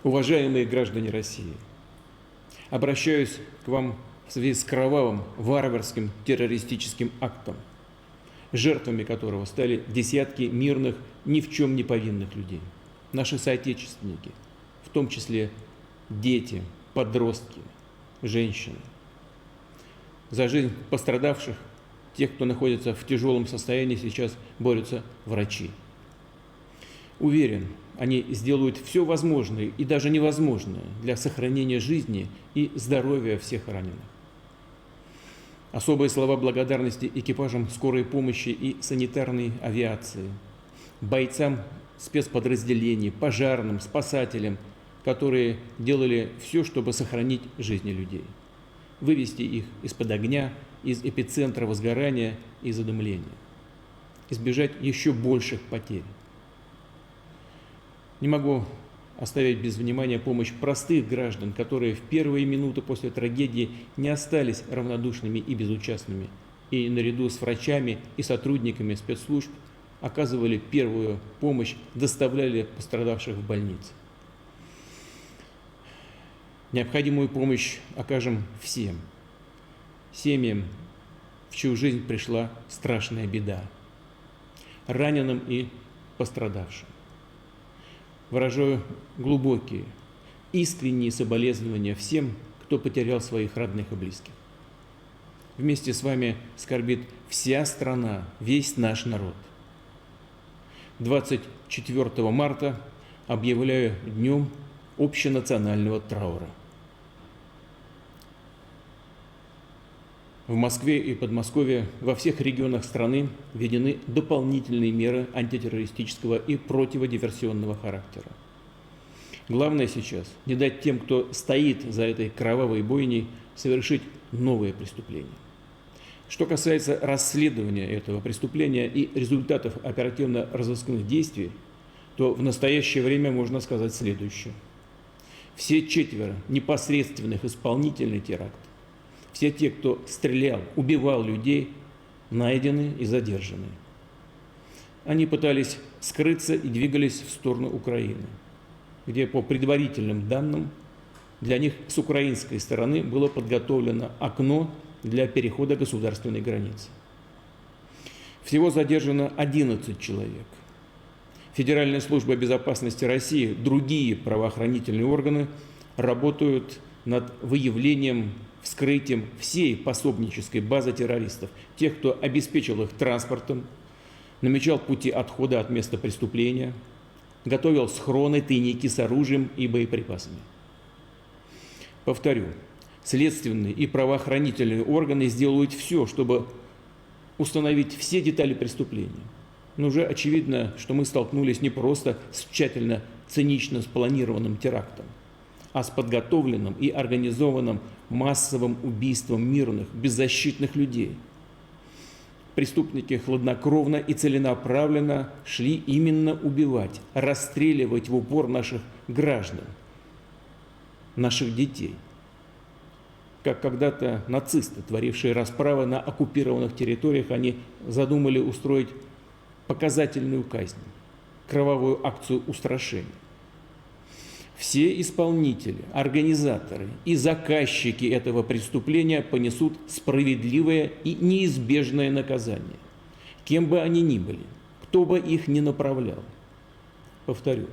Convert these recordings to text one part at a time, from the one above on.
Уважаемые граждане России, обращаюсь к вам в связи с кровавым, варварским террористическим актом, жертвами которого стали десятки мирных, ни в чем не повинных людей, наши соотечественники, в том числе дети, подростки, женщины. За жизнь пострадавших, тех, кто находится в тяжелом состоянии, сейчас борются врачи. Уверен, они сделают все возможное и даже невозможное для сохранения жизни и здоровья всех раненых. Особые слова благодарности экипажам скорой помощи и санитарной авиации, бойцам спецподразделений, пожарным, спасателям, которые делали все, чтобы сохранить жизни людей, вывести их из-под огня, из эпицентра возгорания и задымления, избежать еще больших потерь. Не могу оставить без внимания помощь простых граждан, которые в первые минуты после трагедии не остались равнодушными и безучастными, и наряду с врачами и сотрудниками спецслужб оказывали первую помощь, доставляли пострадавших в больницы. Необходимую помощь окажем всем семьям, в чью жизнь пришла страшная беда, раненым и пострадавшим. Выражаю глубокие, искренние соболезнования всем, кто потерял своих родных и близких. Вместе с вами скорбит вся страна, весь наш народ. 24 марта объявляю днем общенационального траура. В Москве и Подмосковье во всех регионах страны введены дополнительные меры антитеррористического и противодиверсионного характера. Главное сейчас не дать тем, кто стоит за этой кровавой бойней, совершить новые преступления. Что касается расследования этого преступления и результатов оперативно-розыскных действий, то в настоящее время можно сказать следующее. Все 4 непосредственных исполнителей теракта, все те, кто стрелял, убивал людей, найдены и задержаны. Они пытались скрыться и двигались в сторону Украины, где, по предварительным данным, для них с украинской стороны было подготовлено окно для перехода государственной границы. Всего задержано 11 человек. Федеральная служба безопасности России, другие правоохранительные органы работают над выявлением, вскрытием всей пособнической базы террористов, тех, кто обеспечил их транспортом, намечал пути отхода от места преступления, готовил схроны, тайники с оружием и боеприпасами. Повторю, следственные и правоохранительные органы сделают все, чтобы установить все детали преступления. Но уже очевидно, что мы столкнулись не просто с тщательно, цинично спланированным терактом, а с подготовленным и организованным массовым убийством мирных, беззащитных людей. Преступники хладнокровно и целенаправленно шли именно убивать, расстреливать в упор наших граждан, наших детей. Как когда-то нацисты, творившие расправы на оккупированных территориях, они задумали устроить показательную казнь, кровавую акцию устрашения. Все исполнители, организаторы и заказчики этого преступления понесут справедливое и неизбежное наказание, кем бы они ни были, кто бы их ни направлял. Повторю,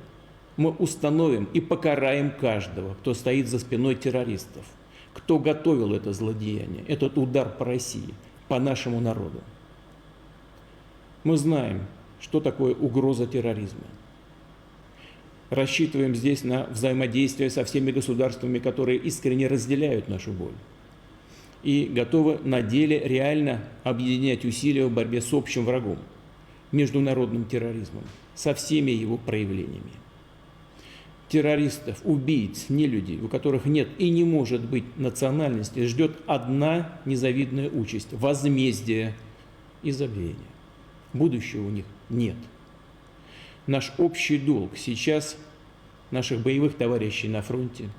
мы установим и покараем каждого, кто стоит за спиной террористов, кто готовил это злодеяние, этот удар по России, по нашему народу. Мы знаем, что такое угроза терроризма. Рассчитываем здесь на взаимодействие со всеми государствами, которые искренне разделяют нашу боль и готовы на деле реально объединять усилия в борьбе с общим врагом, международным терроризмом, со всеми его проявлениями. Террористов, убийц, нелюдей, у которых нет и не может быть национальности, ждет одна незавидная участь – возмездие и забвение. Будущего у них нет. Наш общий долг сейчас, наших боевых товарищей на фронте,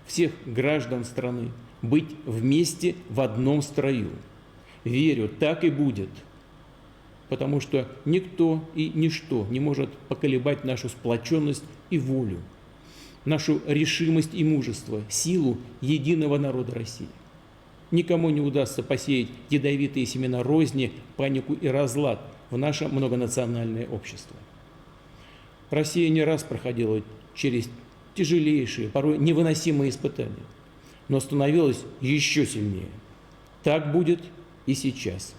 всех граждан страны, быть вместе в одном строю. Верю, так и будет, потому что никто и ничто не может поколебать нашу сплоченность и волю. нашу решимость и мужество, силу единого народа России. Никому не удастся посеять ядовитые семена розни, панику и разлад в наше многонациональное общество. Россия не раз проходила через тяжелейшие, порой невыносимые испытания, но становилась еще сильнее. Так будет и сейчас.